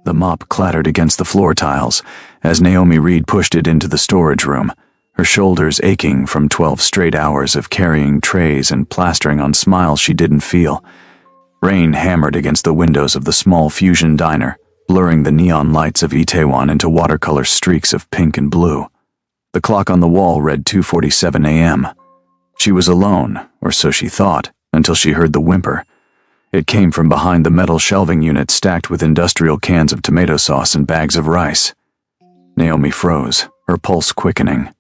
The mop clattered against the floor tiles as Naomi Reed pushed it into the storage room, her shoulders aching from 12 straight hours of carrying trays and plastering on smiles she didn't feel. Rain hammered against the windows of the small fusion diner, blurring the neon lights of Itaewon into watercolor streaks of pink and blue. The clock on the wall read 2:47 a.m. She was alone, or so she thought, until she heard the whimper. It came from behind the metal shelving unit stacked with industrial cans of tomato sauce and bags of rice. Naomi froze, her pulse quickening.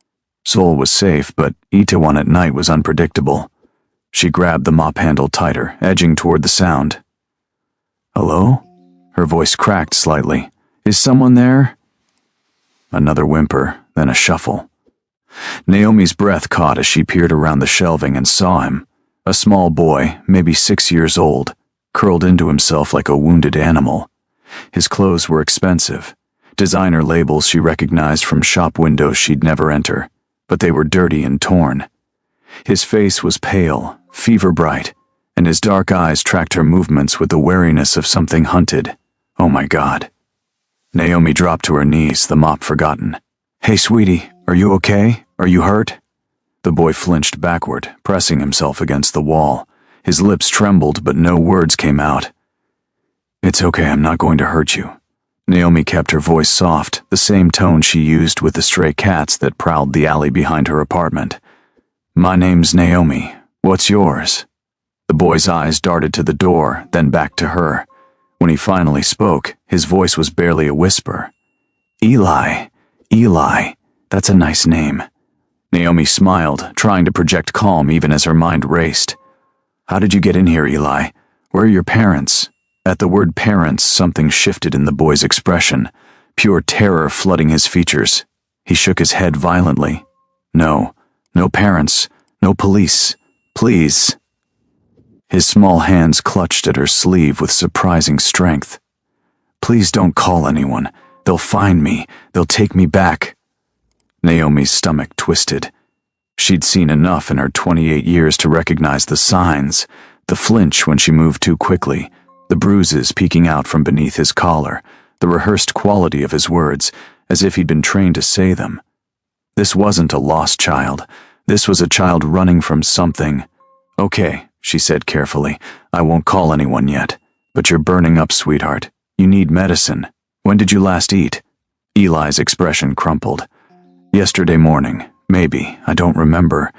Seoul was safe, but Itaewon at night was unpredictable. She grabbed the mop handle tighter, edging toward the sound. "Hello?" Her voice cracked slightly. "Is someone there?" Another whimper, then a shuffle. Naomi's breath caught as she peered around the shelving and saw him, a small boy, maybe 6 years old, curled into himself like a wounded animal. His clothes were expensive, designer labels she recognized from shop windows she'd never enter, but they were dirty and torn. His face was pale, fever-bright, and his dark eyes tracked her movements with the wariness of something hunted. Oh my God. Naomi dropped to her knees, the mop forgotten. "Hey, sweetie, are you okay? Are you hurt?" The boy flinched backward, pressing himself against the wall. His lips trembled, but no words came out. "It's okay, I'm not going to hurt you." Naomi kept her voice soft, the same tone she used with the stray cats that prowled the alley behind her apartment. "My name's Naomi. What's yours?" The boy's eyes darted to the door, then back to her. When he finally spoke, his voice was barely a whisper. "Eli. Eli. That's a nice name." Naomi smiled, trying to project calm even as her mind raced. "How did you get in here, Eli? Where are your parents?" At the word parents, something shifted in the boy's expression, pure terror flooding his features. He shook his head violently. "No. No parents. No police. Please." His small hands clutched at her sleeve with surprising strength. "Please don't call anyone. They'll find me. They'll take me back." Naomi's stomach twisted. She'd seen enough in her 28 years to recognize the signs, the flinch when she moved too quickly, the bruises peeking out from beneath his collar, the rehearsed quality of his words, as if he'd been trained to say them. This wasn't a lost child. This was a child running from something. "Okay," she said carefully, "I won't call anyone yet. But you're burning up, sweetheart. You need medicine. When did you last eat?" Eli's expression crumpled. "Yesterday morning. Maybe. I don't remember."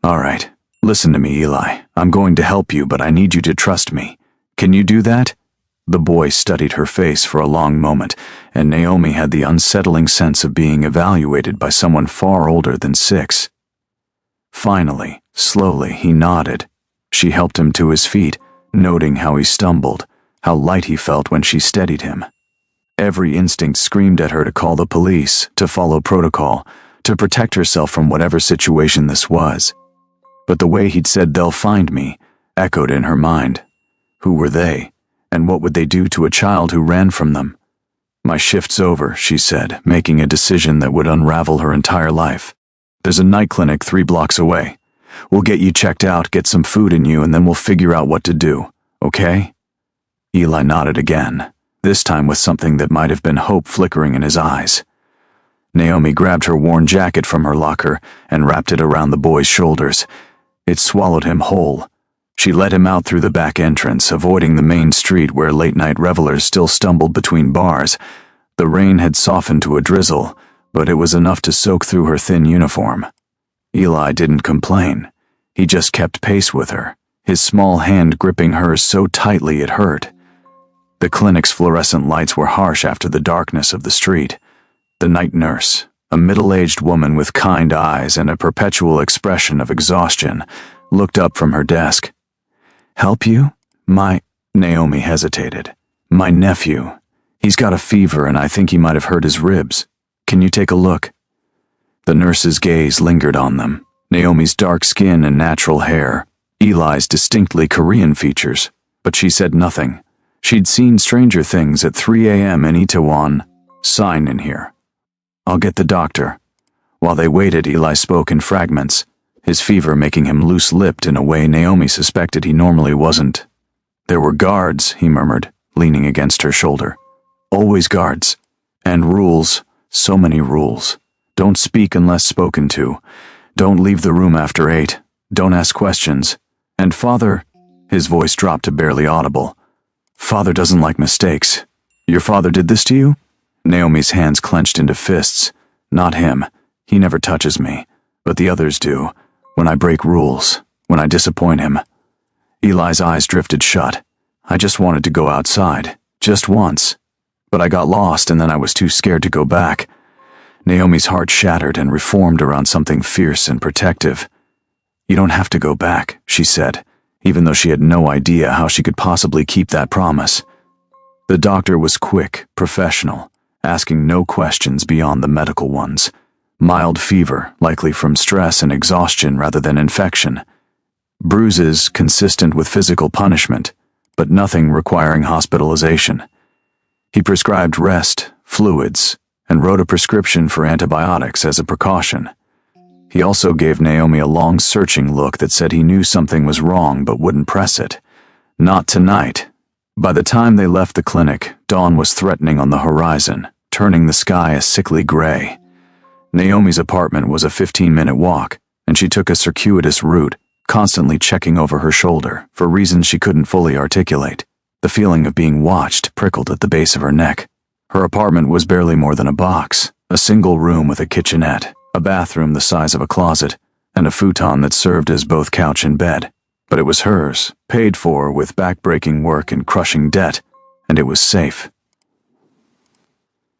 "All right. Listen to me, Eli. I'm going to help you, but I need you to trust me. Can you do that?" The boy studied her face for a long moment, and Naomi had the unsettling sense of being evaluated by someone far older than 6. Finally, slowly, he nodded. She helped him to his feet, noting how he stumbled, how light he felt when she steadied him. Every instinct screamed at her to call the police, to follow protocol, to protect herself from whatever situation this was. But the way he'd said "they'll find me" echoed in her mind. Who were they? And what would they do to a child who ran from them? "My shift's over," she said, making a decision that would unravel her entire life. "There's a night clinic 3 blocks away. We'll get you checked out, get some food in you, and then we'll figure out what to do, okay?" Eli nodded again, this time with something that might have been hope flickering in his eyes. Naomi grabbed her worn jacket from her locker and wrapped it around the boy's shoulders. It swallowed him whole. She led him out through the back entrance, avoiding the main street where late-night revelers still stumbled between bars. The rain had softened to a drizzle, but it was enough to soak through her thin uniform. Eli didn't complain. He just kept pace with her, his small hand gripping hers so tightly it hurt. The clinic's fluorescent lights were harsh after the darkness of the street. The night nurse, a middle-aged woman with kind eyes and a perpetual expression of exhaustion, looked up from her desk. "Help you? Naomi hesitated. "My nephew. He's got a fever and I think he might have hurt his ribs. Can you take a look?" The nurse's gaze lingered on them. Naomi's dark skin and natural hair, Eli's distinctly Korean features, but she said nothing. She'd seen stranger things at 3 a.m. in Itaewon. "Sign in here." "I'll get the doctor." While they waited, Eli spoke in fragments, his fever making him loose-lipped in a way Naomi suspected he normally wasn't. "There were guards," he murmured, leaning against her shoulder. Always guards. And rules. So many rules. Don't speak unless spoken to. Don't leave the room after 8. Don't ask questions. And Father, his voice dropped to barely audible. Father doesn't like mistakes. Your father did this to you? Naomi's hands clenched into fists. Not him. He never touches me. But the others do. When I break rules. When I disappoint him. Eli's eyes drifted shut. I just wanted to go outside. Just once. But I got lost and then I was too scared to go back. Naomi's heart shattered and reformed around something fierce and protective. You don't have to go back, she said, even though she had no idea how she could possibly keep that promise. The doctor was quick, professional, asking no questions beyond the medical ones. Mild fever, likely from stress and exhaustion rather than infection. Bruises consistent with physical punishment, but nothing requiring hospitalization. He prescribed rest, fluids, and wrote a prescription for antibiotics as a precaution. He also gave Naomi a long searching look that said he knew something was wrong but wouldn't press it. Not tonight. By the time they left the clinic, dawn was threatening on the horizon, turning the sky a sickly gray. Naomi's apartment was a 15-minute walk, and she took a circuitous route, constantly checking over her shoulder for reasons she couldn't fully articulate. The feeling of being watched prickled at the base of her neck. Her apartment was barely more than a box, a single room with a kitchenette, a bathroom the size of a closet, and a futon that served as both couch and bed. But it was hers, paid for with back-breaking work and crushing debt, and it was safe.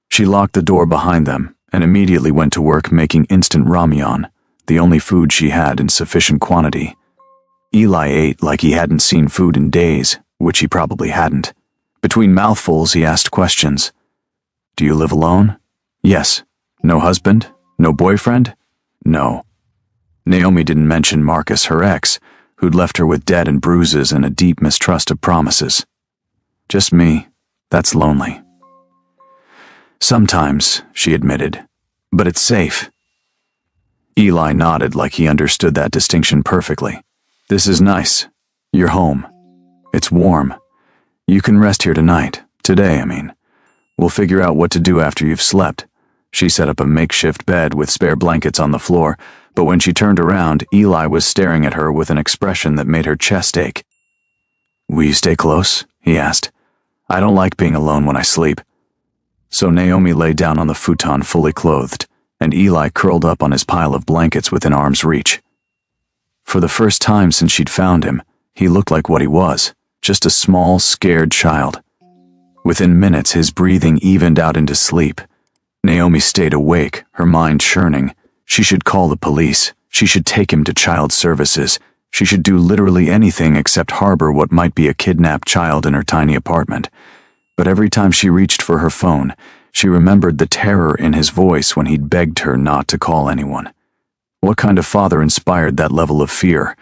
She locked the door behind them and immediately went to work making instant ramyeon, the only food she had in sufficient quantity. Eli ate like he hadn't seen food in days, which he probably hadn't. Between mouthfuls, he asked questions. Do you live alone? Yes. No husband? No boyfriend? No. Naomi didn't mention Marcus, her ex, who'd left her with debt and bruises and a deep mistrust of promises. Just me. That's lonely. Sometimes, she admitted, but it's safe. Eli nodded like he understood that distinction perfectly. This is nice. You're home. It's warm. You can rest here tonight. Today, I mean. We'll figure out what to do after you've slept. She set up a makeshift bed with spare blankets on the floor, but when she turned around, Eli was staring at her with an expression that made her chest ache. Will you stay close? He asked. I don't like being alone when I sleep. So Naomi lay down on the futon fully clothed, and Eli curled up on his pile of blankets within arm's reach. For the first time since she'd found him, he looked like what he was, just a small, scared child. Within minutes, his breathing evened out into sleep. Naomi stayed awake, her mind churning. She should call the police. She should take him to child services. She should do literally anything except harbor what might be a kidnapped child in her tiny apartment. But every time she reached for her phone, she remembered the terror in his voice when he'd begged her not to call anyone. What kind of father inspired that level of fear?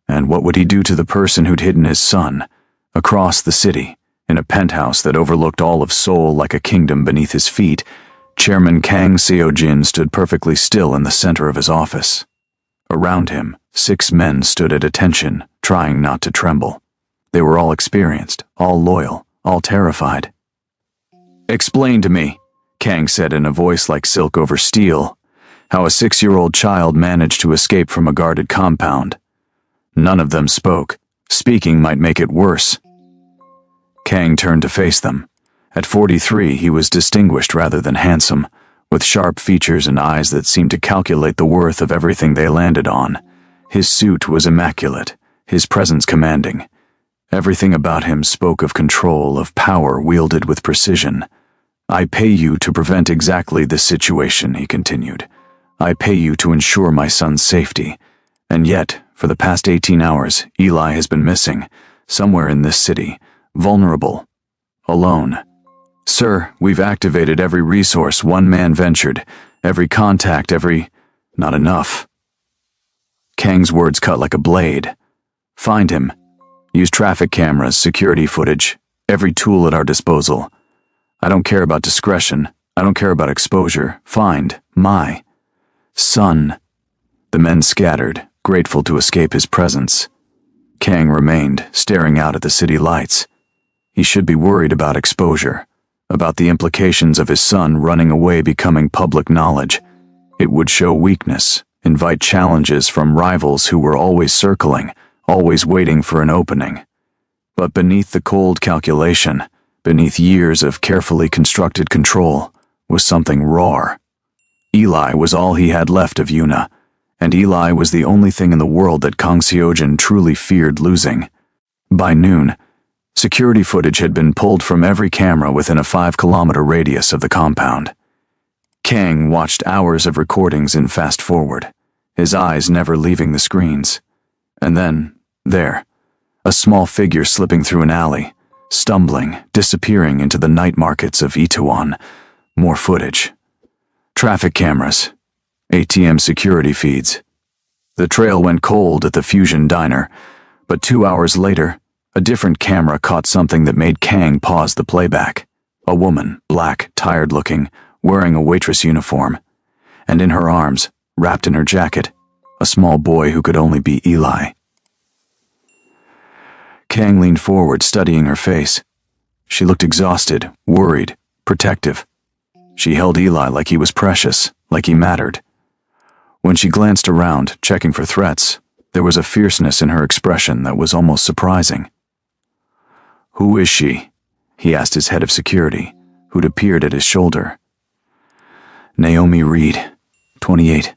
And what would he do to the person who'd hidden his son? Across the city, in a penthouse that overlooked all of Seoul like a kingdom beneath his feet, Chairman Kang Seo-jin stood perfectly still in the center of his office. Around him, 6 men stood at attention, trying not to tremble. They were all experienced, all loyal, all terrified. Explain to me, Kang said in a voice like silk over steel, how a 6-year-old child managed to escape from a guarded compound. None of them spoke. Speaking might make it worse. Kang turned to face them. At 43, he was distinguished rather than handsome, with sharp features and eyes that seemed to calculate the worth of everything they landed on. His suit was immaculate, his presence commanding. Everything about him spoke of control, of power wielded with precision. I pay you to prevent exactly this situation, he continued. I pay you to ensure my son's safety. And yet, for the past 18 hours, Eli has been missing, somewhere in this city, vulnerable, alone. Sir, we've activated every resource one man ventured, every contact, not enough. Kang's words cut like a blade. Find him. Use traffic cameras, security footage, every tool at our disposal. I don't care about discretion. I don't care about exposure. Find my son. The men scattered, grateful to escape his presence. Kang remained, staring out at the city lights. He should be worried about exposure. about the implications of his son running away becoming public knowledge. It would show weakness, invite challenges from rivals who were always circling, always waiting for an opening. But beneath the cold calculation, beneath years of carefully constructed control, was something raw. Eli was all he had left of Yuna, and Eli was the only thing in the world that Kang Seojin truly feared losing. By noon, security footage had been pulled from every camera within a 5-kilometer radius of the compound. Kang watched hours of recordings in fast forward, his eyes never leaving the screens. And then, there, a small figure slipping through an alley, stumbling, disappearing into the night markets of Itaewon. More footage. Traffic cameras. ATM security feeds. The trail went cold at the Fusion Diner, but 2 hours later, a different camera caught something that made Kang pause the playback. A woman, black, tired-looking, wearing a waitress uniform, and in her arms, wrapped in her jacket, a small boy who could only be Eli. Kang leaned forward, studying her face. She looked exhausted, worried, protective. She held Eli like he was precious, like he mattered. When she glanced around, checking for threats, there was a fierceness in her expression that was almost surprising. "Who is she?" he asked his head of security, who'd appeared at his shoulder. "Naomi Reed, 28,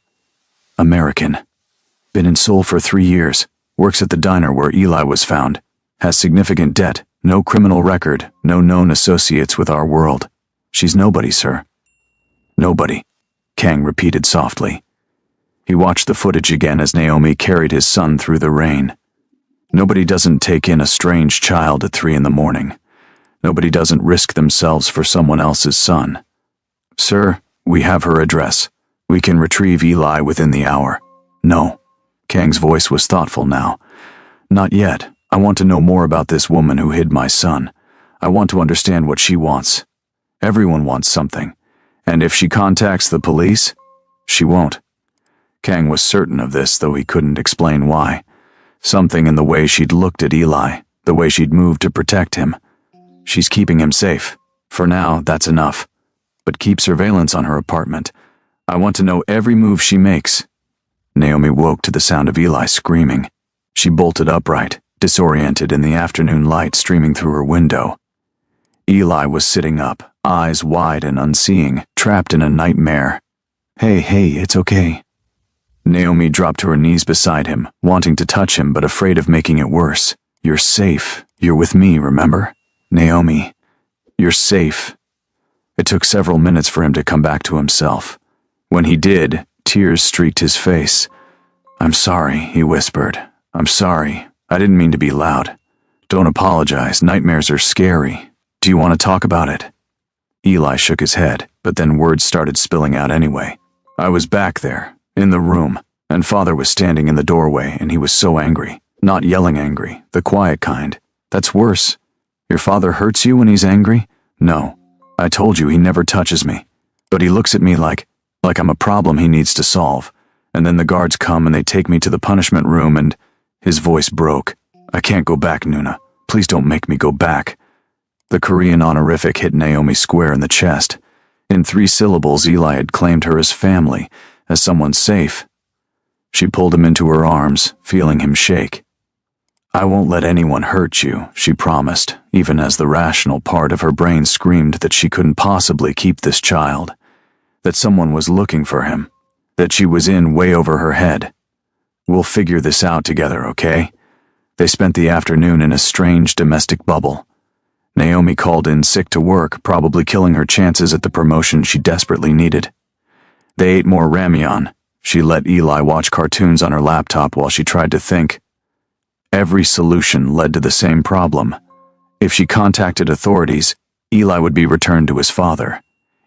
American. Been in Seoul for 3 years, works at the diner where Eli was found, has significant debt, no criminal record, no known associates with our world. She's nobody, sir." "Nobody," Kang repeated softly. He watched the footage again as Naomi carried his son through the rain. Nobody doesn't take in a strange child at 3 in the morning. Nobody doesn't risk themselves for someone else's son. "Sir, we have her address. We can retrieve Eli within the hour." "No." Kang's voice was thoughtful now. "Not yet. I want to know more about this woman who hid my son. I want to understand what she wants. Everyone wants something. And if she contacts the police, she won't." Kang was certain of this, though he couldn't explain why. Something in the way she'd looked at Eli, the way she'd moved to protect him. She's keeping him safe. For now, that's enough. But keep surveillance on her apartment. I want to know every move she makes. Naomi woke to the sound of Eli screaming. She bolted upright, disoriented in the afternoon light streaming through her window. Eli was sitting up, eyes wide and unseeing, trapped in a nightmare. Hey, it's okay." Naomi dropped to her knees beside him, wanting to touch him but afraid of making it worse. "You're safe. You're with me, remember? Naomi, you're safe." It took several minutes for him to come back to himself. When he did, tears streaked his face. "I'm sorry," he whispered. "I'm sorry. I didn't mean to be loud. Don't apologize. Nightmares are scary. Do you want to talk about it?" Eli shook his head, but then words started spilling out anyway. "I was back there, in the room, and Father was standing in the doorway, and he was so angry. Not yelling angry, the quiet kind. That's worse. Your father hurts you when he's angry? No. I told you he never touches me. But he looks at me like I'm a problem he needs to solve. And then the guards come and they take me to the punishment room and..." His voice broke. "I can't go back, Nuna. Please don't make me go back." The Korean honorific hit Naomi square in the chest. In 3 syllables, Eli had claimed her as family, as someone safe. She pulled him into her arms, feeling him shake. "I won't let anyone hurt you," she promised, even as the rational part of her brain screamed that she couldn't possibly keep this child, that someone was looking for him, that she was in way over her head. "We'll figure this out together, okay?" They spent the afternoon in a strange domestic bubble. Naomi called in sick to work, probably killing her chances at the promotion she desperately needed. They ate more ramyeon. She let Eli watch cartoons on her laptop while she tried to think. Every solution led to the same problem. If she contacted authorities, Eli would be returned to his father.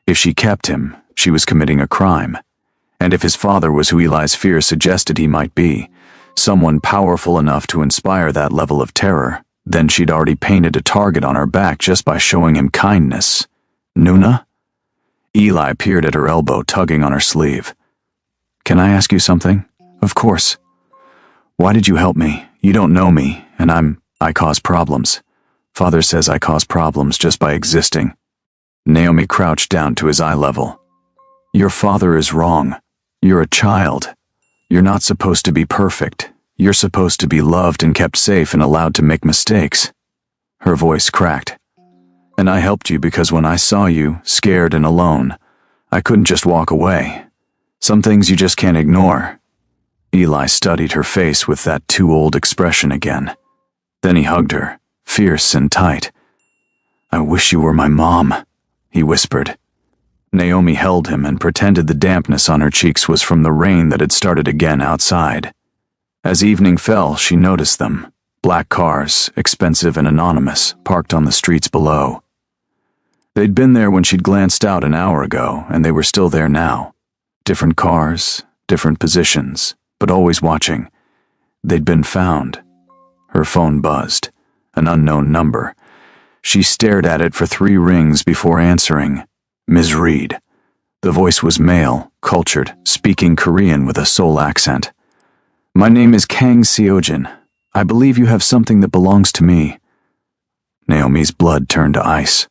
If she kept him, she was committing a crime. And if his father was who Eli's fear suggested he might be, someone powerful enough to inspire that level of terror, then she'd already painted a target on her back just by showing him kindness. "Nuna?" Eli peered at her elbow, tugging on her sleeve. "Can I ask you something?" "Of course." "Why did you help me? You don't know me, and I cause problems. Father says I cause problems just by existing." Naomi crouched down to his eye level. Your father is wrong. You're a child. You're not supposed to be perfect. You're supposed to be loved and kept safe and allowed to make mistakes. Her voice cracked. And I helped you because when I saw you, scared and alone, I couldn't just walk away. Some things you just can't ignore. Eli studied her face with that too-old expression again. Then he hugged her, fierce and tight. I wish you were my mom, he whispered. Naomi held him and pretended the dampness on her cheeks was from the rain that had started again outside. As evening fell, she noticed them. Black cars, expensive and anonymous, parked on the streets below. They'd been there when she'd glanced out an hour ago, and they were still there now. Different cars, different positions, but always watching. They'd been found. Her phone buzzed. An unknown number. She stared at it for 3 rings before answering. Ms. Reed. The voice was male, cultured, speaking Korean with a Seoul accent. My name is Kang Seojin. I believe you have something that belongs to me. Naomi's blood turned to ice.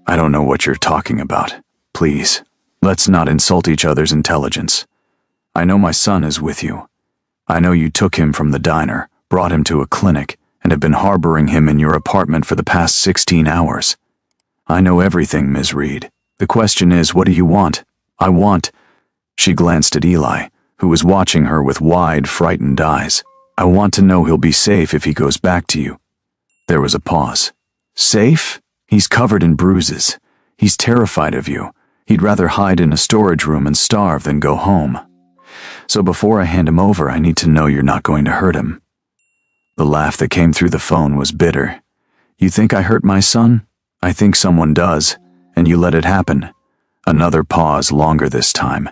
I don't know what you're talking about. Please, let's not insult each other's intelligence. I know my son is with you. I know you took him from the diner, brought him to a clinic, and have been harboring him in your apartment for the past 16 hours. I know everything, Ms. Reed. The question is, what do you want? I want... She glanced at Eli, who was watching her with wide, frightened eyes. I want to know he'll be safe if he goes back to you. There was a pause. Safe? He's covered in bruises. He's terrified of you. He'd rather hide in a storage room and starve than go home. So before I hand him over, I need to know you're not going to hurt him. The laugh that came through the phone was bitter. You think I hurt my son? I think someone does, and you let it happen. Another pause, longer this time.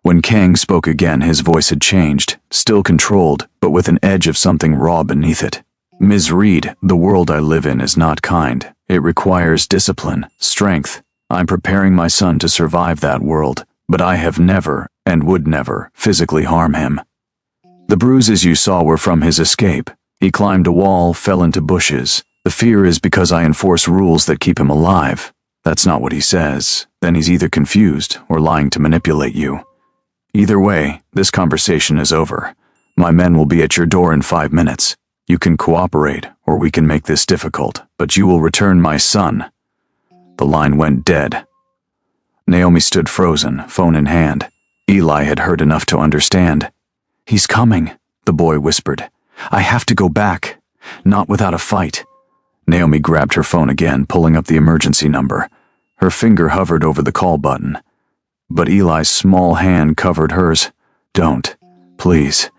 When Kang spoke again, his voice had changed, still controlled, but with an edge of something raw beneath it. Ms. Reed, the world I live in is not kind. It requires discipline, strength. I'm preparing my son to survive that world, but I have never, and would never, physically harm him. The bruises you saw were from his escape. He climbed a wall, fell into bushes. The fear is because I enforce rules that keep him alive. That's not what he says. Then he's either confused or lying to manipulate you. Either way, this conversation is over. My men will be at your door in 5 minutes. You can cooperate, or we can make this difficult, but you will return my son. The line went dead. Naomi stood frozen, phone in hand. Eli had heard enough to understand. He's coming, the boy whispered. I have to go back. Not without a fight. Naomi grabbed her phone again, pulling up the emergency number. Her finger hovered over the call button. But Eli's small hand covered hers. Don't. Please.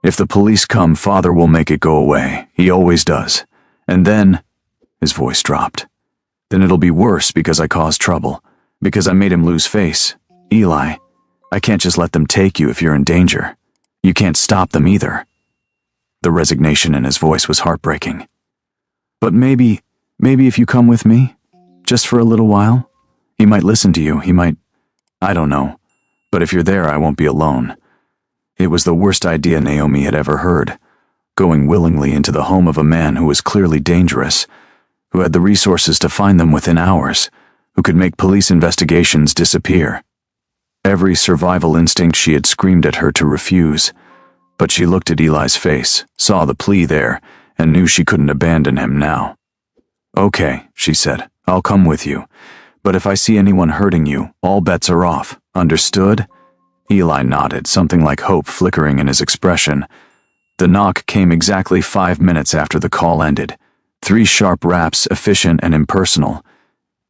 If the police come, Father will make it go away. He always does. And then... His voice dropped. Then it'll be worse because I caused trouble. Because I made him lose face. Eli, I can't just let them take you if you're in danger. You can't stop them either. The resignation in his voice was heartbreaking. But maybe if you come with me, just for a little while, he might listen to you, he might... I don't know. But if you're there, I won't be alone. It was the worst idea Naomi had ever heard. Going willingly into the home of a man who was clearly dangerous, who had the resources to find them within hours, who could make police investigations disappear. Every survival instinct she had screamed at her to refuse. But she looked at Eli's face, saw the plea there, and knew she couldn't abandon him now. Okay, she said, I'll come with you. But if I see anyone hurting you, all bets are off. Understood? Eli nodded, something like hope flickering in his expression. The knock came exactly 5 minutes after the call ended. 3 sharp raps, efficient and impersonal.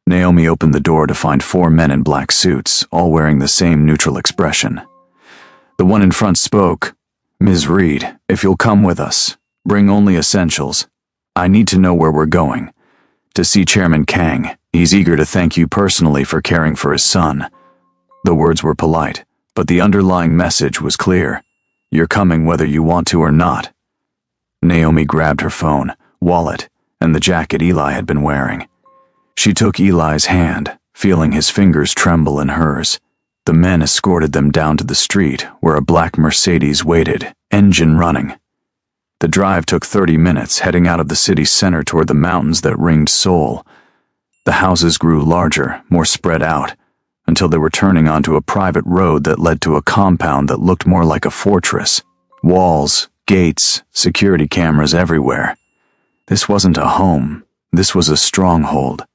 Naomi opened the door to find 4 men in black suits, all wearing the same neutral expression. The one in front spoke. Ms. Reed, if you'll come with us, bring only essentials. I need to know where we're going. To see Chairman Kang. He's eager to thank you personally for caring for his son. The words were polite, but the underlying message was clear. You're coming whether you want to or not. Naomi grabbed her phone, wallet, and the jacket Eli had been wearing. She took Eli's hand, feeling his fingers tremble in hers. The men escorted them down to the street, where a black Mercedes waited, engine running. The drive took 30 minutes, heading out of the city's center toward the mountains that ringed Seoul. The houses grew larger, more spread out, until they were turning onto a private road that led to a compound that looked more like a fortress. Walls, gates, security cameras everywhere. This wasn't a home. This was a stronghold.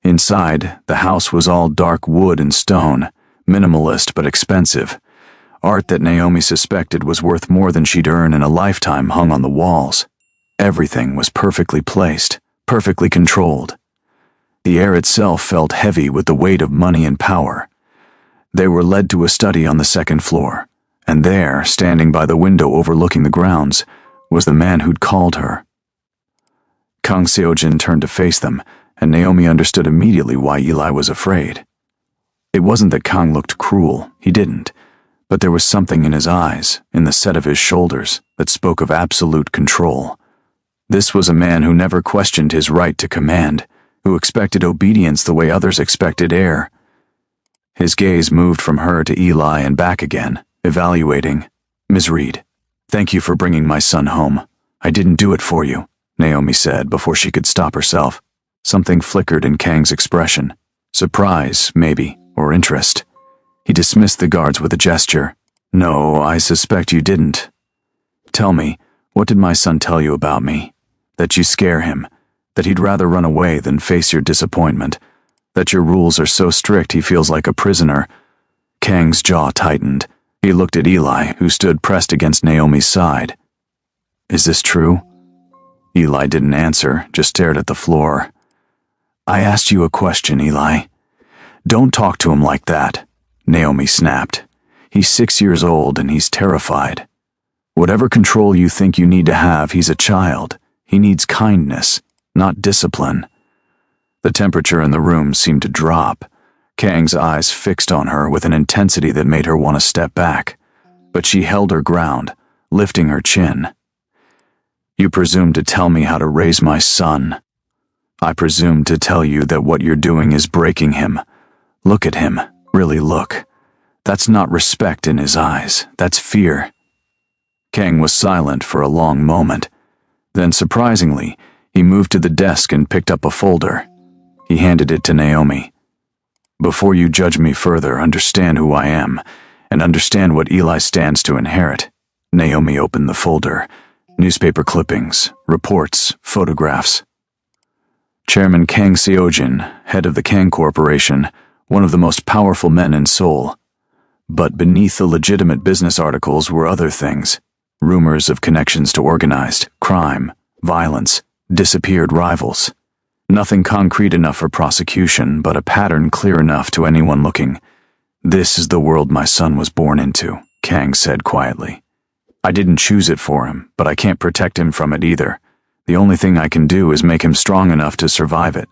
Inside, the house was all dark wood and stone, minimalist but expensive. Art that Naomi suspected was worth more than she'd earn in a lifetime hung on the walls. Everything was perfectly placed, perfectly controlled. The air itself felt heavy with the weight of money and power. They were led to a study on the second floor, and there, standing by the window overlooking the grounds, was the man who'd called her. Kang Seojin turned to face them, and Naomi understood immediately why Eli was afraid. It wasn't that Kang looked cruel, he didn't, but there was something in his eyes, in the set of his shoulders, that spoke of absolute control. This was a man who never questioned his right to command, who expected obedience the way others expected air. His gaze moved from her to Eli and back again, evaluating. "Ms. Reed, thank you for bringing my son home. I didn't do it for you," Naomi said before she could stop herself. Something flickered in Kang's expression. Surprise, maybe, or interest. He dismissed the guards with a gesture. "No, I suspect you didn't. Tell me, what did my son tell you about me? That you scare him, that he'd rather run away than face your disappointment, that your rules are so strict he feels like a prisoner." Kang's jaw tightened. He looked at Eli, who stood pressed against Naomi's side. "Is this true?" Eli didn't answer, just stared at the floor. "I asked you a question, Eli." "Don't talk to him like that," Naomi snapped. "He's 6 years old and he's terrified. Whatever control you think you need to have, he's a child. He needs kindness, not discipline." The temperature in the room seemed to drop. Kang's eyes fixed on her with an intensity that made her want to step back. But she held her ground, lifting her chin. "You presume to tell me how to raise my son. I presume to tell you that what you're doing is breaking him. Look at him, really look. That's not respect in his eyes, that's fear." Kang was silent for a long moment. Then, surprisingly, he moved to the desk and picked up a folder. He handed it to Naomi. "Before you judge me further, understand who I am, and understand what Eli stands to inherit." Naomi opened the folder. Newspaper clippings, reports, photographs. Chairman Kang Seojin, head of the Kang Corporation, one of the most powerful men in Seoul. But beneath the legitimate business articles were other things. Rumors of connections to organized crime, violence, disappeared rivals. Nothing concrete enough for prosecution, but a pattern clear enough to anyone looking. "This is the world my son was born into," Kang said quietly. "I didn't choose it for him, but I can't protect him from it either. The only thing I can do is make him strong enough to survive it.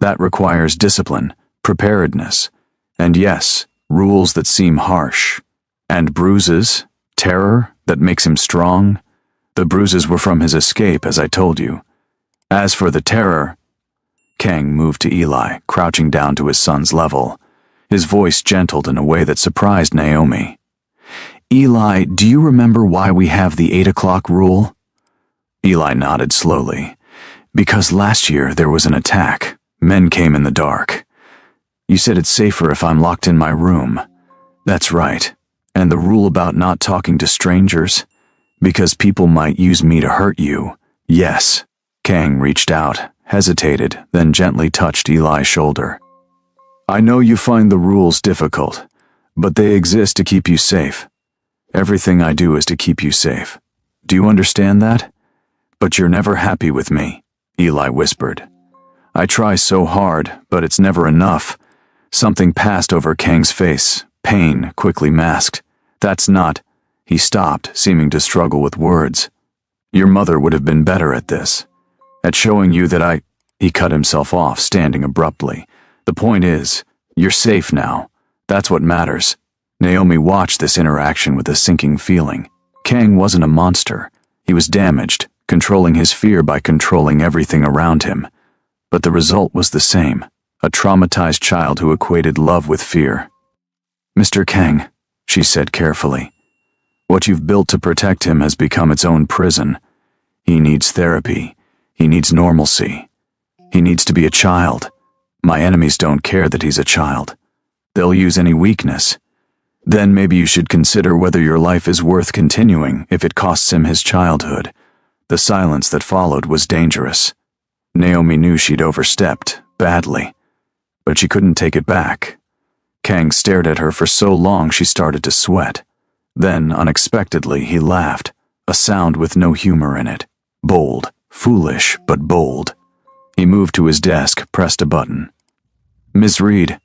That requires discipline, preparedness, and yes, rules that seem harsh. And bruises, terror that makes him strong. The bruises were from his escape, as I told you. As for the terror..." Kang moved to Eli, crouching down to his son's level. His voice gentled in a way that surprised Naomi. "Eli, do you remember why we have the 8 o'clock rule?" Eli nodded slowly. "Because last year there was an attack. Men came in the dark. You said it's safer if I'm locked in my room." "That's right. And the rule about not talking to strangers? Because people might use me to hurt you." "Yes." Kang reached out, hesitated, then gently touched Eli's shoulder. "I know you find the rules difficult, but they exist to keep you safe. Everything I do is to keep you safe. Do you understand that? But you're never happy with me," Eli whispered. "I try so hard, but it's never enough." Something passed over Kang's face, pain quickly masked. "That's not..." He stopped, seeming to struggle with words. "Your mother would have been better at this. At showing you that I..." He cut himself off, standing abruptly. "The point is, you're safe now. That's what matters." Naomi watched this interaction with a sinking feeling. Kang wasn't a monster. He was damaged, controlling his fear by controlling everything around him. But the result was the same. A traumatized child who equated love with fear. "Mr. Kang," she said carefully, "what you've built to protect him has become its own prison. He needs therapy. He needs normalcy. He needs to be a child. My enemies don't care that he's a child. They'll use any weakness. Then maybe you should consider whether your life is worth continuing if it costs him his childhood. The silence that followed was dangerous. Naomi knew she'd overstepped, badly, but she couldn't take it back. Kang stared at her for so long she started to sweat. Then, unexpectedly, he laughed, a sound with no humor in it. Bold, foolish, but bold. He moved to his desk, pressed a button. "Miss Reed,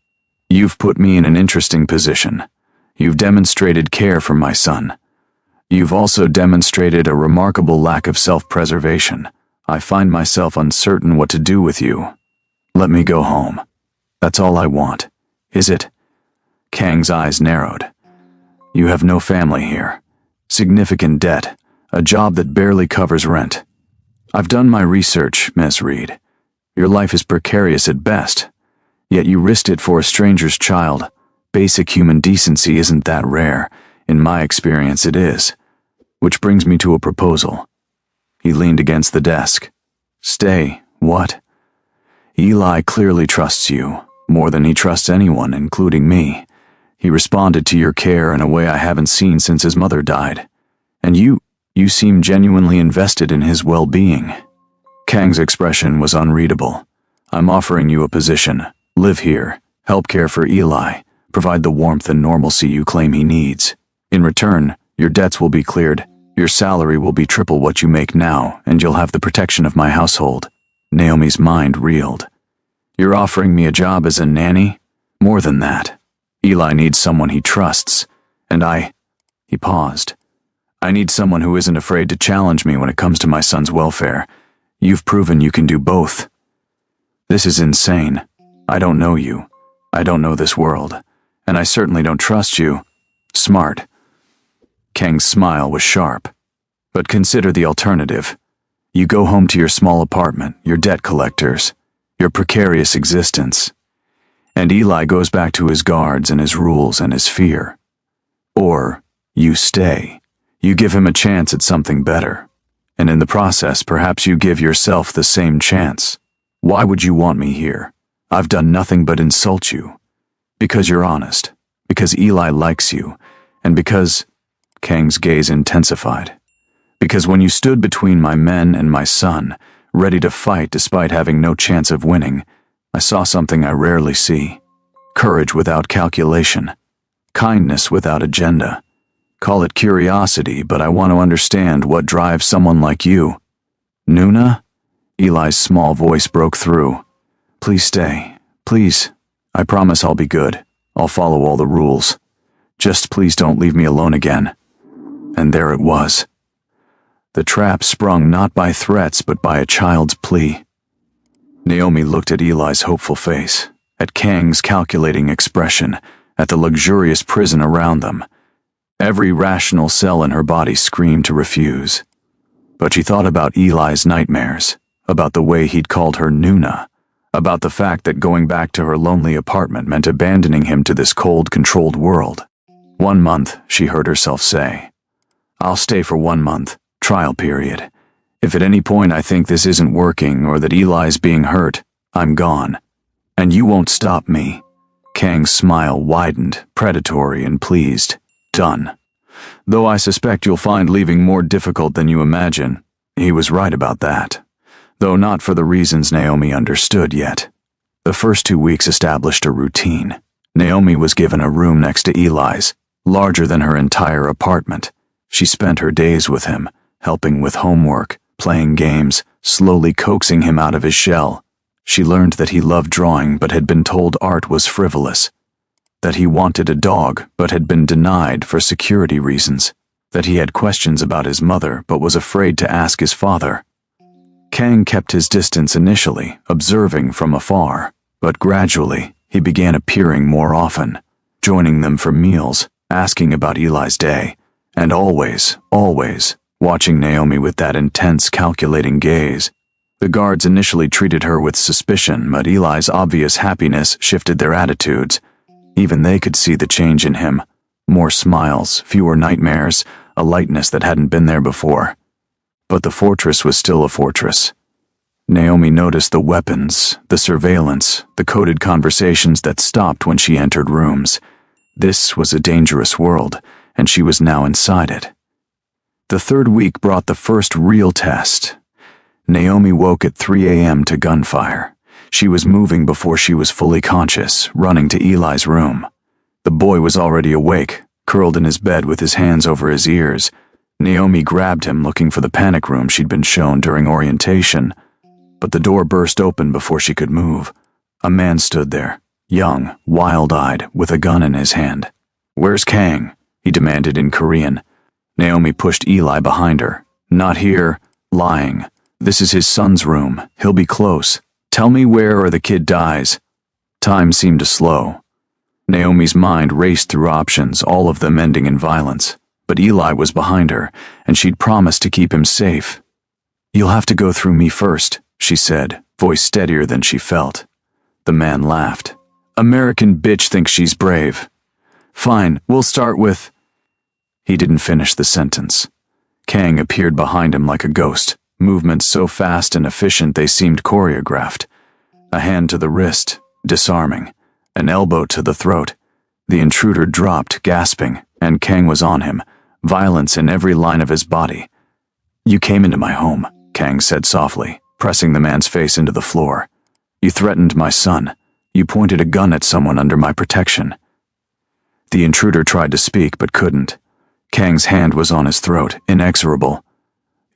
you've put me in an interesting position. You've demonstrated care for my son. You've also demonstrated a remarkable lack of self-preservation. I find myself uncertain what to do with you. Let me go home. That's all I want. Is it?" Kang's eyes narrowed. "You have no family here. Significant debt. A job that barely covers rent. I've done my research, Miss Reed. Your life is precarious at best, yet you risked it for a stranger's child. Basic human decency isn't that rare. In my experience, it is. Which brings me to a proposal." He leaned against the desk. "Stay. What?" "Eli clearly trusts you, more than he trusts anyone, including me. He responded to your care in a way I haven't seen since his mother died. And you seem genuinely invested in his well-being." Kang's expression was unreadable. "I'm offering you a position. Live here, help care for Eli, provide the warmth and normalcy you claim he needs. In return, your debts will be cleared, your salary will be triple what you make now, and you'll have the protection of my household." Naomi's mind reeled. "You're offering me a job as a nanny? More than that. Eli needs someone he trusts, and He paused. "I need someone who isn't afraid to challenge me when it comes to my son's welfare. You've proven you can do both." "This is insane. I don't know you. I don't know this world. And I certainly don't trust you." "Smart." Kang's smile was sharp. "But consider the alternative. You go home to your small apartment, your debt collectors, your precarious existence. And Eli goes back to his guards and his rules and his fear. Or you stay. You give him a chance at something better. And in the process, perhaps you give yourself the same chance. Why would you want me here? I've done nothing but insult you. Because you're honest. Because Eli likes you. And because..." Kang's gaze intensified. "Because when you stood between my men and my son, ready to fight despite having no chance of winning, I saw something I rarely see. Courage without calculation. Kindness without agenda. Call it curiosity, but I want to understand what drives someone like you." "Nuna?" Eli's small voice broke through. "Please stay. Please. I promise I'll be good. I'll follow all the rules. Just please don't leave me alone again." And there it was. The trap sprung not by threats but by a child's plea. Naomi looked at Eli's hopeful face, at Kang's calculating expression, at the luxurious prison around them. Every rational cell in her body screamed to refuse. But she thought about Eli's nightmares, about the way he'd called her Nuna, about the fact that going back to her lonely apartment meant abandoning him to this cold, controlled world. 1 month, she heard herself say. "I'll stay for 1 month, trial period. If at any point I think this isn't working or that Eli's being hurt, I'm gone. And you won't stop me." Kang's smile widened, predatory and pleased. "Done. Though I suspect you'll find leaving more difficult than you imagine." He was right about that, though not for the reasons Naomi understood yet. The first 2 weeks established a routine. Naomi was given a room next to Eli's, larger than her entire apartment. She spent her days with him, helping with homework, playing games, slowly coaxing him out of his shell. She learned that he loved drawing but had been told art was frivolous, that he wanted a dog but had been denied for security reasons, that he had questions about his mother but was afraid to ask his father. Kang kept his distance initially, observing from afar, but gradually he began appearing more often, joining them for meals, asking about Eli's day, and always watching Naomi with that intense, calculating gaze. The guards initially treated her with suspicion, but Eli's obvious happiness shifted their attitudes. Even they could see the change in him. More smiles, fewer nightmares, a lightness that hadn't been there before. But the fortress was still a fortress. Naomi noticed the weapons, the surveillance, the coded conversations that stopped when she entered rooms. This was a dangerous world, and she was now inside it. The third week brought the first real test. Naomi woke at 3 a.m. to gunfire. She was moving before she was fully conscious, running to Eli's room. The boy was already awake, curled in his bed with his hands over his ears. Naomi grabbed him, looking for the panic room she'd been shown during orientation. But the door burst open before she could move. A man stood there, young, wild-eyed, with a gun in his hand. "Where's Kang?" he demanded in Korean. Naomi pushed Eli behind her. "Not here. Lying. This is his son's room. He'll be close. Tell me where or the kid dies." Time seemed to slow. Naomi's mind raced through options, all of them ending in violence. But Eli was behind her, and she'd promised to keep him safe. "You'll have to go through me first," she said, voice steadier than she felt. The man laughed. "American bitch thinks she's brave. Fine, we'll start with—" He didn't finish the sentence. Kang appeared behind him like a ghost, movements so fast and efficient they seemed choreographed. A hand to the wrist, disarming. An elbow to the throat. The intruder dropped, gasping, and Kang was on him, violence in every line of his body. "You came into my home," Kang said softly, pressing the man's face into the floor. "You threatened my son. You pointed a gun at someone under my protection." The intruder tried to speak but couldn't. Kang's hand was on his throat, inexorable.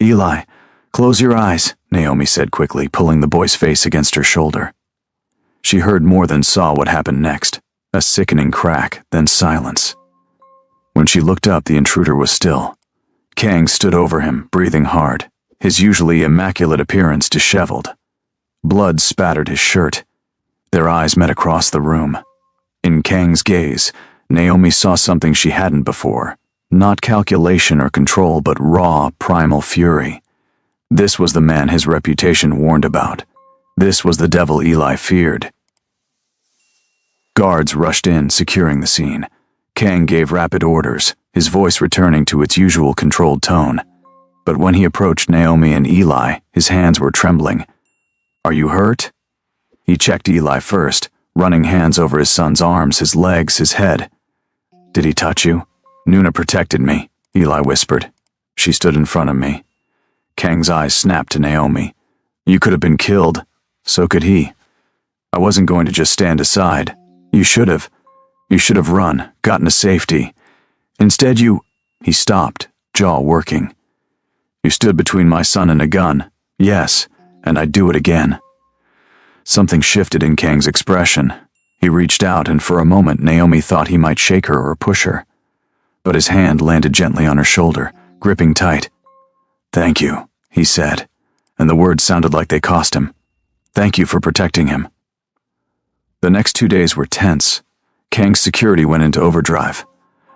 "Eli, close your eyes," Naomi said quickly, pulling the boy's face against her shoulder. She heard more than saw what happened next. A sickening crack, then silence. When she looked up, the intruder was still. Kang stood over him, breathing hard, his usually immaculate appearance disheveled. Blood spattered his shirt. Their eyes met across the room. In Kang's gaze, Naomi saw something she hadn't before. Not calculation or control, but raw, primal fury. This was the man his reputation warned about. This was the devil Eli feared. Guards rushed in, securing the scene. Kang gave rapid orders, his voice returning to its usual controlled tone. But when he approached Naomi and Eli, his hands were trembling. "Are you hurt?" He checked Eli first, running hands over his son's arms, his legs, his head. "Did he touch you?" "Nuna protected me," Eli whispered. "She stood in front of me." Kang's eyes snapped to Naomi. "You could have been killed. So could he. I wasn't going to just stand aside. You should have. You should have run, gotten to safety. Instead you—" He stopped, jaw working. "You stood between my son and a gun. Yes, and I'd do it again." Something shifted in Kang's expression. He reached out, and for a moment Naomi thought he might shake her or push her. But his hand landed gently on her shoulder, gripping tight. "Thank you," he said, and the words sounded like they cost him. "Thank you for protecting him." The next 2 days were tense. Kang's security went into overdrive.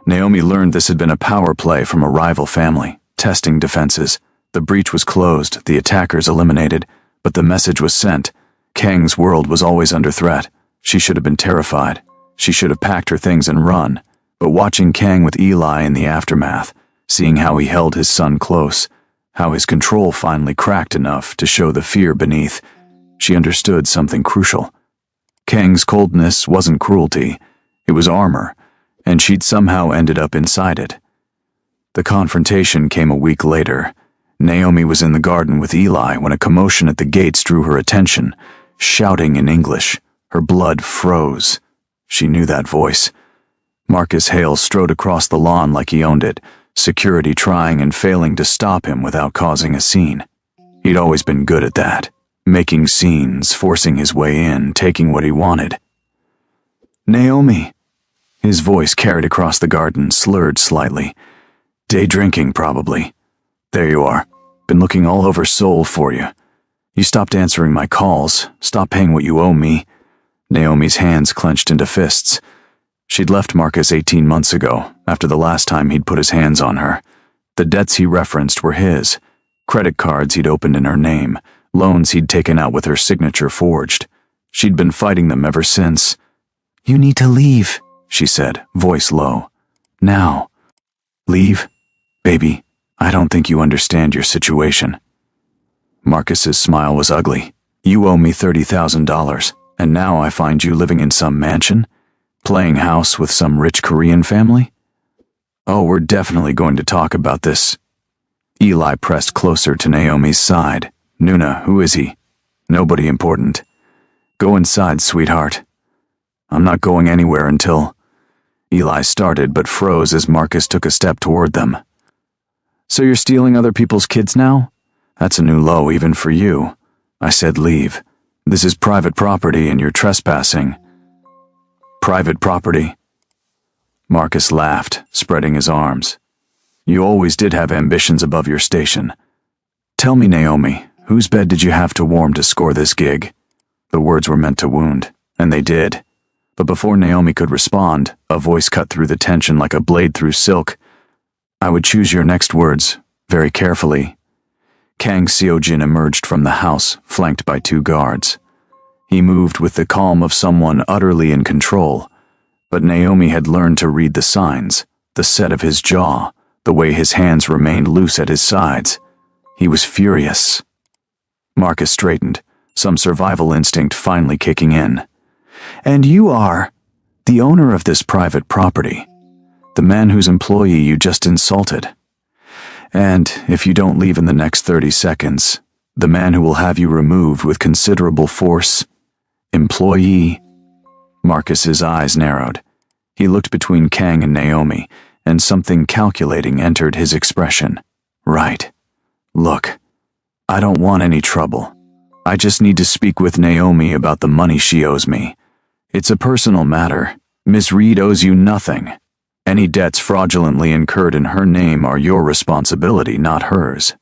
Naomi learned this had been a power play from a rival family, testing defenses. The breach was closed, the attackers eliminated, but the message was sent. Kang's world was always under threat. She should have been terrified. She should have packed her things and run. But watching Kang with Eli in the aftermath, seeing how he held his son close, how his control finally cracked enough to show the fear beneath, she understood something crucial. Kang's coldness wasn't cruelty, it was armor, and she'd somehow ended up inside it. The confrontation came a week later. Naomi was in the garden with Eli when a commotion at the gates drew her attention, shouting in English. Her blood froze. She knew that voice. Marcus Hale strode across the lawn like he owned it, security trying and failing to stop him without causing a scene. He'd always been good at that, making scenes, forcing his way in, taking what he wanted. "Naomi." His voice carried across the garden, slurred slightly. "Day drinking, probably. There you are. Been looking all over Seoul for you. You stopped answering my calls, stopped paying what you owe me." Naomi's hands clenched into fists. She'd left Marcus 18 months ago, after the last time he'd put his hands on her. The debts he referenced were his. Credit cards he'd opened in her name, loans he'd taken out with her signature forged. She'd been fighting them ever since. "You need to leave," she said, voice low. "Now." "Leave? Baby, I don't think you understand your situation." Marcus's smile was ugly. You owe me $30,000, and now I find you living in some mansion? Playing house with some rich Korean family? Oh, we're definitely going to talk about this. Eli pressed closer to Naomi's side. Nuna, who is he? Nobody important. Go inside, sweetheart. I'm not going anywhere until... Eli started but froze as Marcus took a step toward them. So you're stealing other people's kids now? That's a new low even for you. I said leave. This is private property and you're trespassing. Private property? Marcus laughed, spreading his arms. You always did have ambitions above your station. Tell me, Naomi, whose bed did you have to warm to score this gig? The words were meant to wound, and they did. But before Naomi could respond, a voice cut through the tension like a blade through silk. I would choose your next words, very carefully. Kang Seojin emerged from the house, flanked by 2 guards. He moved with the calm of someone utterly in control, but Naomi had learned to read the signs, the set of his jaw, the way his hands remained loose at his sides. He was furious. Marcus straightened, some survival instinct finally kicking in. And you are the owner of this private property, the man whose employee you just insulted. And if you don't leave in the next 30 seconds, the man who will have you removed with considerable force. Employee. Marcus's eyes narrowed. He looked between Kang and Naomi, and something calculating entered his expression. Right. Look, I don't want any trouble. I just need to speak with Naomi about the money she owes me. It's a personal matter. Miss Reed owes you nothing. Any debts fraudulently incurred in her name are your responsibility, not hers.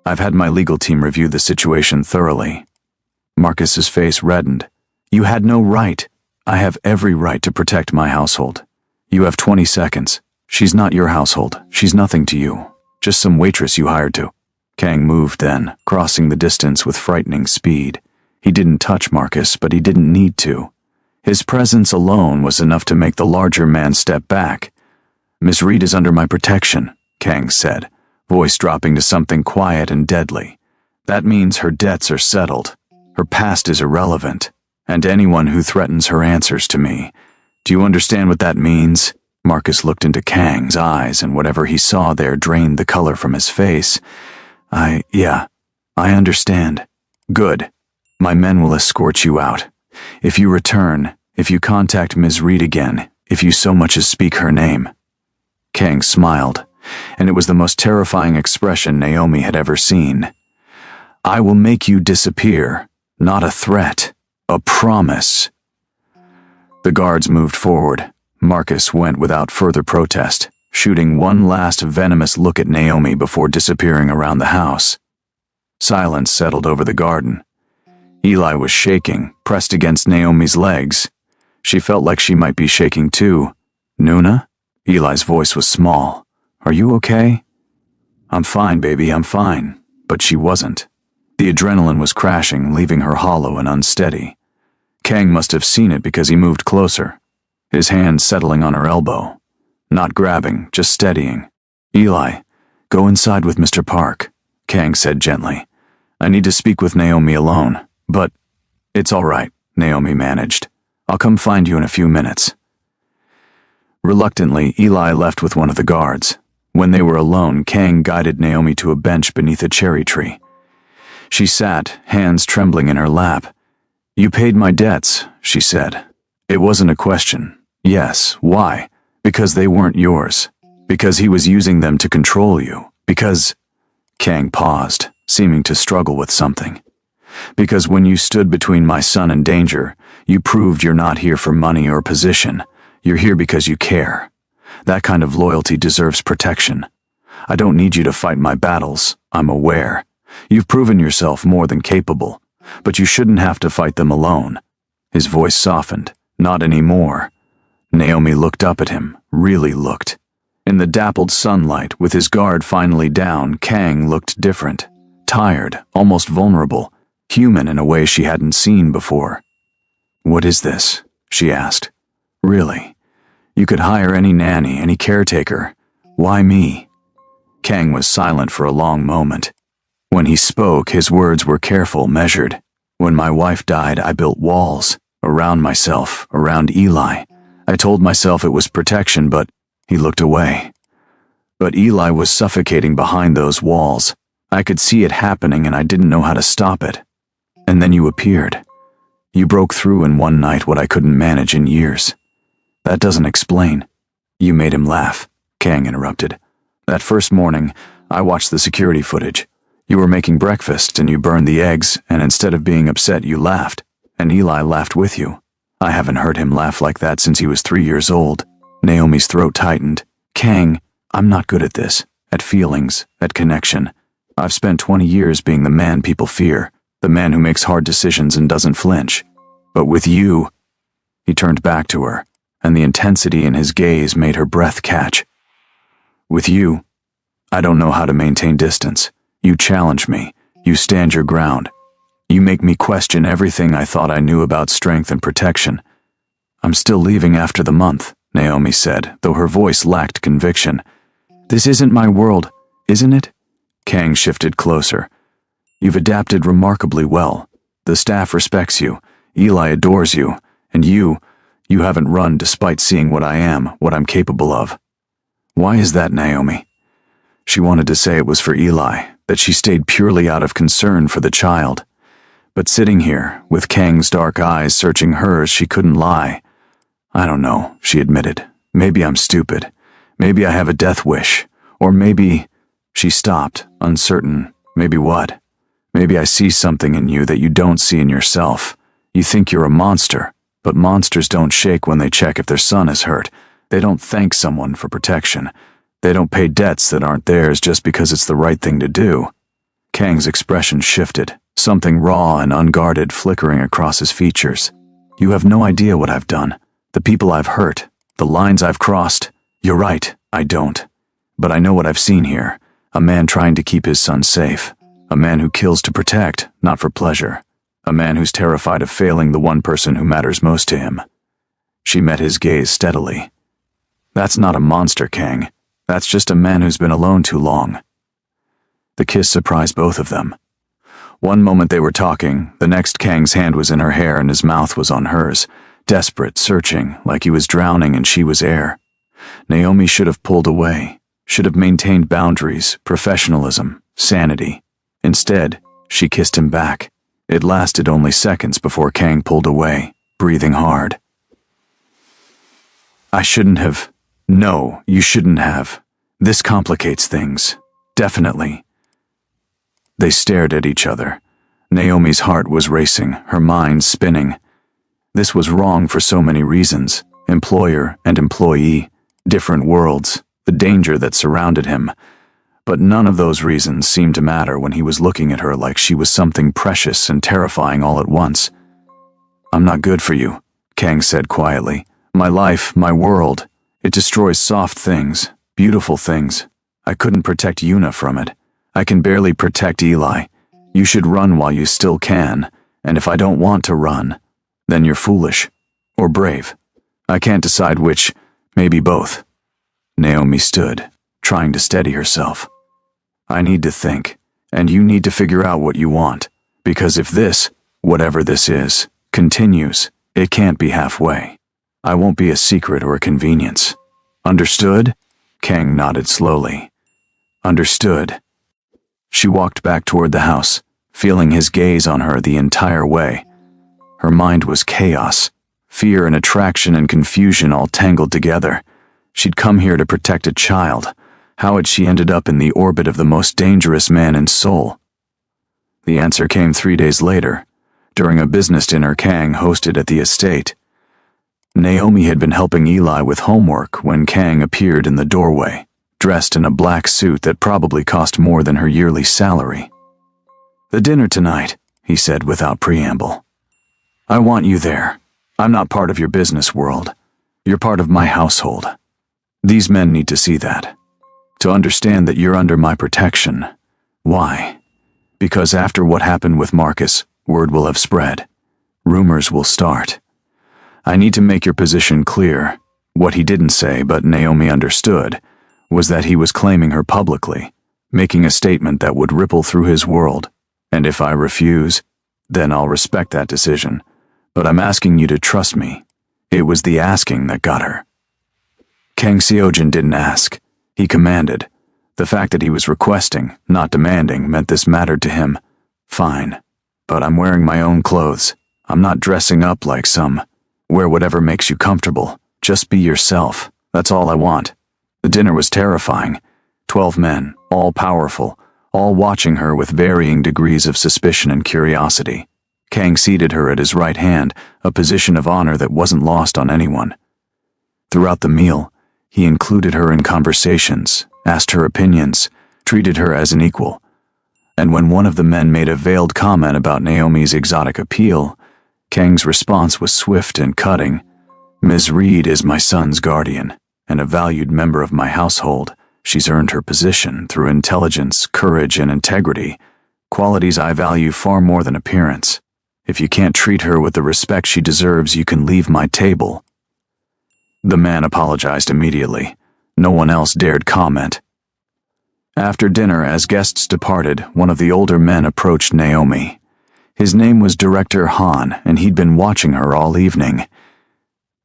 I've had my legal team review the situation thoroughly. Marcus's face reddened. You had no right. I have every right to protect my household. You have 20 seconds. She's not your household. She's nothing to you. Just some waitress you hired to. Kang moved then, crossing the distance with frightening speed. He didn't touch Marcus, but he didn't need to. His presence alone was enough to make the larger man step back. Miss Reed is under my protection, Kang said, voice dropping to something quiet and deadly. That means her debts are settled. Her past is irrelevant, and anyone who threatens her answers to me. Do you understand what that means? Marcus looked into Kang's eyes, and whatever he saw there drained the color from his face. Yeah, I understand. Good. My men will escort you out. If you return, if you contact Ms. Reed again, if you so much as speak her name. Kang smiled, and it was the most terrifying expression Naomi had ever seen. I will make you disappear, not a threat, a promise. The guards moved forward. Marcus went without further protest, shooting one last venomous look at Naomi before disappearing around the house. Silence settled over the garden. Eli was shaking, pressed against Naomi's legs. She felt like she might be shaking too. Nuna? Eli's voice was small. Are you okay? I'm fine, baby, I'm fine. But she wasn't. The adrenaline was crashing, leaving her hollow and unsteady. Kang must have seen it because he moved closer, his hand settling on her elbow. Not grabbing, just steadying. Eli, go inside with Mr. Park, Kang said gently. I need to speak with Naomi alone. But it's all right, Naomi managed. I'll come find you in a few minutes. Reluctantly, Eli left with one of the guards. When they were alone, Kang guided Naomi to a bench beneath a cherry tree. She sat, hands trembling in her lap. You paid my debts, she said. It wasn't a question. Yes, why? Because they weren't yours. Because he was using them to control you. Because... Kang paused, seeming to struggle with something. Because when you stood between my son and danger, you proved you're not here for money or position. You're here because you care. That kind of loyalty deserves protection. I don't need you to fight my battles, I'm aware. You've proven yourself more than capable, but you shouldn't have to fight them alone. His voice softened. Not anymore. Naomi looked up at him, really looked. In the dappled sunlight, with his guard finally down, Kang looked different. Tired, almost vulnerable. Human in a way she hadn't seen before. What is this? She asked. Really? You could hire any nanny, any caretaker. Why me? Kang was silent for a long moment. When he spoke, his words were careful, measured. When my wife died, I built walls around myself, around Eli. I told myself it was protection, but he looked away. But Eli was suffocating behind those walls. I could see it happening and I didn't know how to stop it. And then you appeared. You broke through in one night what I couldn't manage in years. That doesn't explain. You made him laugh, Kang interrupted. That first morning, I watched the security footage. You were making breakfast and you burned the eggs, and instead of being upset, you laughed. And Eli laughed with you. I haven't heard him laugh like that since he was 3 years old. Naomi's throat tightened. Kang, I'm not good at this, at feelings, at connection. I've spent 20 years being the man people fear, the man who makes hard decisions and doesn't flinch. But with you, he turned back to her, and the intensity in his gaze made her breath catch. With you, I don't know how to maintain distance. You challenge me. You stand your ground. You make me question everything I thought I knew about strength and protection. I'm still leaving after the month, Naomi said, though her voice lacked conviction. This isn't my world, isn't it? Kang shifted closer. You've adapted remarkably well. The staff respects you. Eli adores you. And you haven't run despite seeing what I am, what I'm capable of. Why is that, Naomi? She wanted to say it was for Eli, that she stayed purely out of concern for the child. But sitting here, with Kang's dark eyes searching hers, she couldn't lie. I don't know, she admitted. Maybe I'm stupid. Maybe I have a death wish. Or maybe... She stopped, uncertain. Maybe what? Maybe I see something in you that you don't see in yourself. You think you're a monster, but monsters don't shake when they check if their son is hurt. They don't thank someone for protection. They don't pay debts that aren't theirs just because it's the right thing to do. Kang's expression shifted, something raw and unguarded flickering across his features. You have no idea what I've done, the people I've hurt, the lines I've crossed. You're right, I don't. But I know what I've seen here. A man trying to keep his son safe. A man who kills to protect, not for pleasure. A man who's terrified of failing the one person who matters most to him. She met his gaze steadily. That's not a monster, Kang. That's just a man who's been alone too long. The kiss surprised both of them. One moment they were talking, the next Kang's hand was in her hair and his mouth was on hers, desperate, searching, like he was drowning and she was air. Naomi should have pulled away, should have maintained boundaries, professionalism, sanity. Instead, she kissed him back. It lasted only seconds before Kang pulled away, breathing hard. I shouldn't have. No, you shouldn't have. This complicates things. Definitely. They stared at each other. Naomi's heart was racing, her mind spinning. This was wrong for so many reasons. Employer and employee, different worlds, the danger that surrounded him. But none of those reasons seemed to matter when he was looking at her like she was something precious and terrifying all at once. I'm not good for you, Kang said quietly. My life, my world, it destroys soft things, beautiful things. I couldn't protect Yuna from it. I can barely protect Eli. You should run while you still can, and if I don't want to run, then you're foolish. Or brave. I can't decide which, maybe both. Naomi stood, trying to steady herself. I need to think, and you need to figure out what you want, because if this, whatever this is, continues, it can't be halfway. I won't be a secret or a convenience. Understood? Kang nodded slowly. Understood. She walked back toward the house, feeling his gaze on her the entire way. Her mind was chaos, fear and attraction and confusion all tangled together. She'd come here to protect a child. How had she ended up in the orbit of the most dangerous man in Seoul? The answer came 3 days later, during a business dinner Kang hosted at the estate. Naomi had been helping Eli with homework when Kang appeared in the doorway, dressed in a black suit that probably cost more than her yearly salary. The dinner tonight, he said without preamble. I want you there. I'm not part of your business world. You're part of my household. These men need to see that. To understand that you're under my protection. Why? Because after what happened with Marcus, word will have spread. Rumors will start. I need to make your position clear. What he didn't say, but Naomi understood, was that he was claiming her publicly. making a statement that would ripple through his world. And if I refuse, then I'll respect that decision. But I'm asking you to trust me. It was the asking that got her. Kang Seojin didn't ask. He commanded. The fact that he was requesting, not demanding, meant this mattered to him. Fine. But I'm wearing my own clothes. I'm not dressing up like some. Wear whatever makes you comfortable. Just be yourself. That's all I want. The dinner was terrifying. 12 men, all powerful, all watching her with varying degrees of suspicion and curiosity. Kang seated her at his right hand, a position of honor that wasn't lost on anyone. Throughout the meal, he included her in conversations, asked her opinions, treated her as an equal. And when one of the men made a veiled comment about Naomi's exotic appeal, Kang's response was swift and cutting. Ms. Reed is my son's guardian, and a valued member of my household. She's earned her position through intelligence, courage, and integrity, qualities I value far more than appearance. If you can't treat her with the respect she deserves, you can leave my table. The man apologized immediately. No one else dared comment. After dinner, as guests departed, one of the older men approached Naomi. His name was Director Han, and he'd been watching her all evening.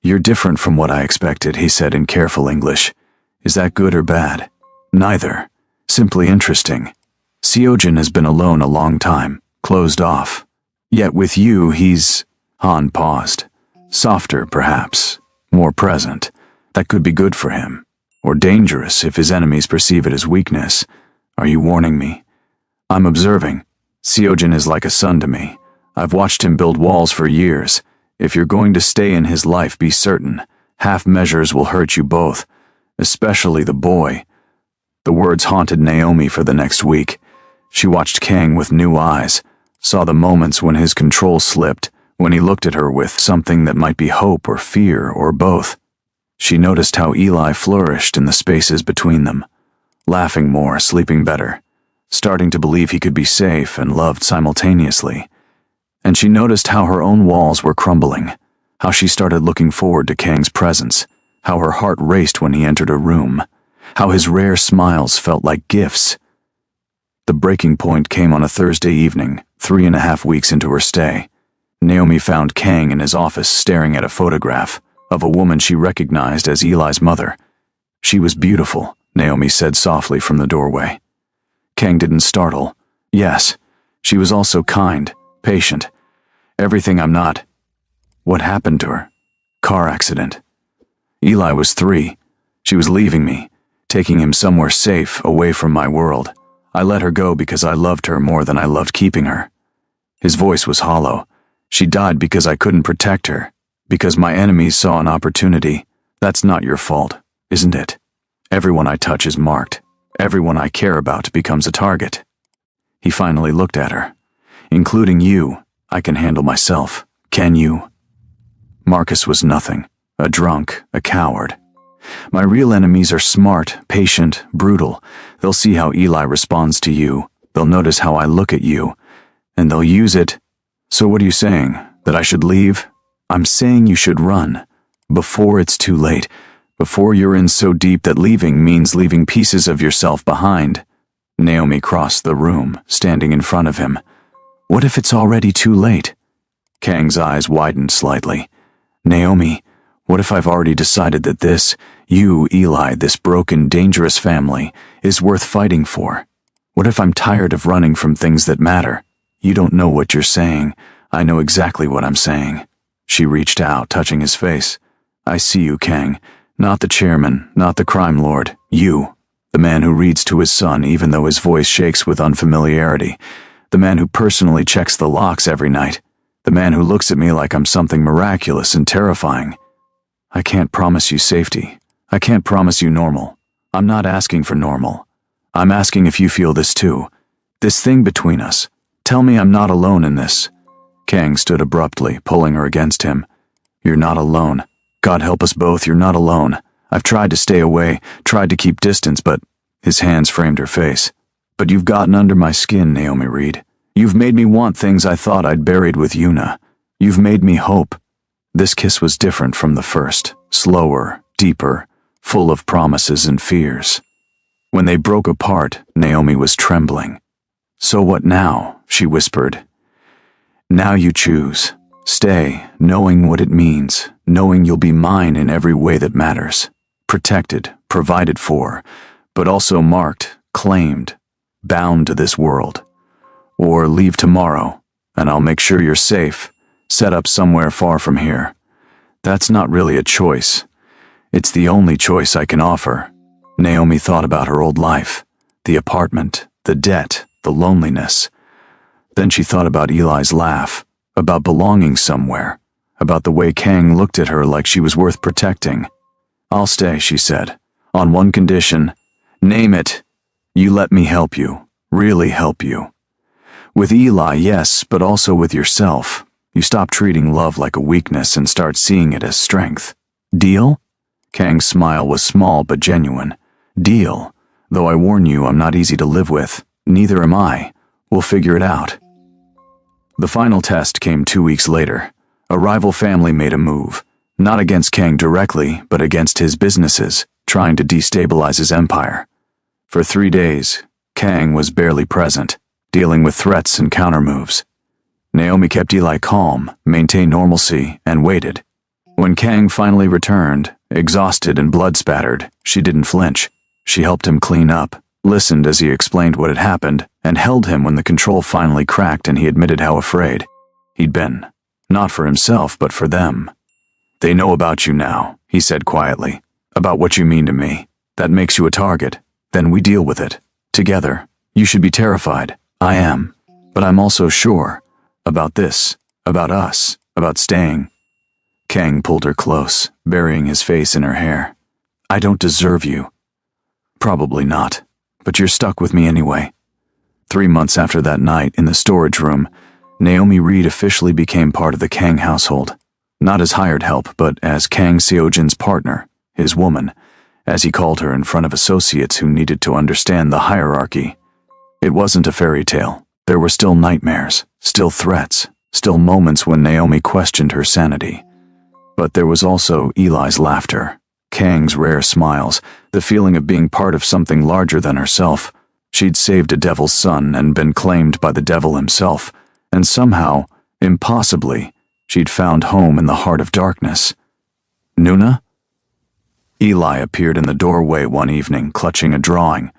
"You're different from what I expected," he said in careful English. "Is that good or bad?" "Neither. Simply interesting. Seojin has been alone a long time, closed off. Yet with you, he's—" Han paused. "Softer, perhaps. More present. That could be good for him. Or dangerous if his enemies perceive it as weakness. Are you warning me?" "I'm observing. Seojin is like a son to me. I've watched him build walls for years. If you're going to stay in his life, be certain. Half measures will hurt you both. Especially the boy." The words haunted Naomi for the next week. She watched Kang with new eyes, saw the moments when his control slipped, when he looked at her with something that might be hope or fear or both. She noticed how Eli flourished in the spaces between them, laughing more, sleeping better, starting to believe he could be safe and loved simultaneously. And she noticed how her own walls were crumbling, how she started looking forward to Kang's presence, how her heart raced when he entered a room, how his rare smiles felt like gifts. The breaking point came on a Thursday evening, 3.5 weeks into her stay. Naomi found Kang in his office staring at a photograph of a woman she recognized as Eli's mother. She was beautiful, Naomi said softly from the doorway. Kang didn't startle. Yes, she was also kind, patient. Everything I'm not. What happened to her? Car accident. Eli was 3. She was leaving me, taking him somewhere safe, away from my world. I let her go because I loved her more than I loved keeping her. His voice was hollow. She died because I couldn't protect her, because my enemies saw an opportunity. That's not your fault, isn't it? Everyone I touch is marked. Everyone I care about becomes a target. He finally looked at her. Including you, I can handle myself. Can you? Marcus was nothing. A drunk, a coward. My real enemies are smart, patient, brutal. They'll see how Eli responds to you. They'll notice how I look at you. And they'll use it. So what are you saying? That I should leave? I'm saying you should run. Before it's too late. Before you're in so deep that leaving means leaving pieces of yourself behind. Naomi crossed the room, standing in front of him. What if it's already too late? Kang's eyes widened slightly. Naomi, what if I've already decided that this, you, Eli, this broken, dangerous family, is worth fighting for? What if I'm tired of running from things that matter? You don't know what you're saying. I know exactly what I'm saying. She reached out, touching his face. I see you, Kang. Not the chairman, not the crime lord. You. The man who reads to his son even though his voice shakes with unfamiliarity. The man who personally checks the locks every night. The man who looks at me like I'm something miraculous and terrifying. I can't promise you safety. I can't promise you normal. I'm not asking for normal. I'm asking if you feel this too. This thing between us. Tell me I'm not alone in this. Kang stood abruptly, pulling her against him. You're not alone. God help us both, you're not alone. I've tried to stay away, tried to keep distance, but... His hands framed her face. But you've gotten under my skin, Naomi Reed. You've made me want things I thought I'd buried with Yuna. You've made me hope. This kiss was different from the first. Slower, deeper, full of promises and fears. When they broke apart, Naomi was trembling. "So what now?" she whispered. "Now you choose. Stay, knowing what it means, knowing you'll be mine in every way that matters. Protected, provided for, but also marked, claimed, bound to this world. Or leave tomorrow, and I'll make sure you're safe, set up somewhere far from here. That's not really a choice. It's the only choice I can offer." Naomi thought about her old life, the apartment, the debt, the loneliness. Then she thought about Eli's laugh, about belonging somewhere, about the way Kang looked at her like she was worth protecting. "I'll stay," she said, "on one condition. Name it. You let me help you, really help you. With Eli, yes, but also with yourself. You stop treating love like a weakness and start seeing it as strength. Deal?" Kang's smile was small but genuine. "Deal. Though I warn you, I'm not easy to live with. Neither am I. We'll figure it out." The final test came 2 weeks later. A rival family made a move, not against Kang directly, but against his businesses, trying to destabilize his empire. For 3 days, Kang was barely present, dealing with threats and countermoves. Naomi kept Eli calm, maintained normalcy, and waited. When Kang finally returned, exhausted and blood-spattered, she didn't flinch. She helped him clean up, listened as he explained what had happened, and held him when the control finally cracked and he admitted how afraid he'd been. Not for himself, but for them. "They know about you now," he said quietly. "About what you mean to me. That makes you a target. Then we deal with it. Together. You should be terrified. I am. But I'm also sure. About this. About us. About staying." Kang pulled her close, burying his face in her hair. "I don't deserve you." "Probably not. But you're stuck with me anyway." 3 months after that night in the storage room, Naomi Reed officially became part of the Kang household. Not as hired help, but as Kang Seojin's partner, his woman, as he called her in front of associates who needed to understand the hierarchy. It wasn't a fairy tale. There were still nightmares, still threats, still moments when Naomi questioned her sanity. But there was also Eli's laughter, Kang's rare smiles, the feeling of being part of something larger than herself. She'd saved a devil's son and been claimed by the devil himself, and somehow, impossibly, she'd found home in the heart of darkness. "Nuna?" Eli appeared in the doorway one evening, clutching a drawing.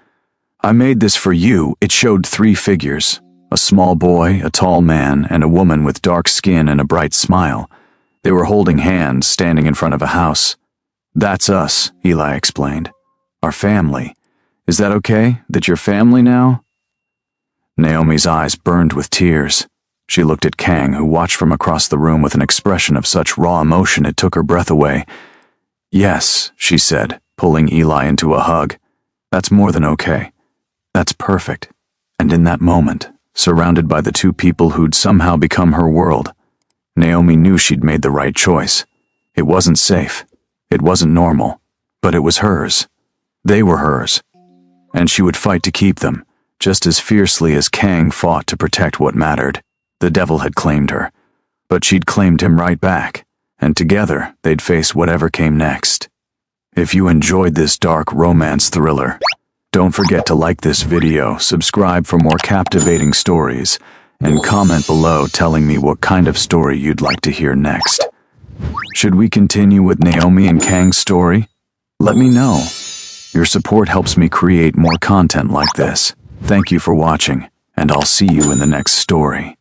"I made this for you." It showed 3 figures, a small boy, a tall man, and a woman with dark skin and a bright smile. They were holding hands, standing in front of a house. "That's us," Eli explained. "Our family. Is that okay? That you're family now?" Naomi's eyes burned with tears. She looked at Kang, who watched from across the room with an expression of such raw emotion it took her breath away. "Yes," she said, pulling Eli into a hug. "That's more than okay. That's perfect." And in that moment, surrounded by the 2 people who'd somehow become her world, Naomi knew she'd made the right choice. It wasn't safe. It wasn't normal. But it was hers. They were hers. And she would fight to keep them, just as fiercely as Kang fought to protect what mattered. The devil had claimed her, but she'd claimed him right back, and together they'd face whatever came next. If you enjoyed this dark romance thriller, don't forget to like this video, subscribe for more captivating stories, and comment below telling me what kind of story you'd like to hear next. Should we continue with Naomi and Kang's story? Let me know. Your support helps me create more content like this. Thank you for watching, and I'll see you in the next story.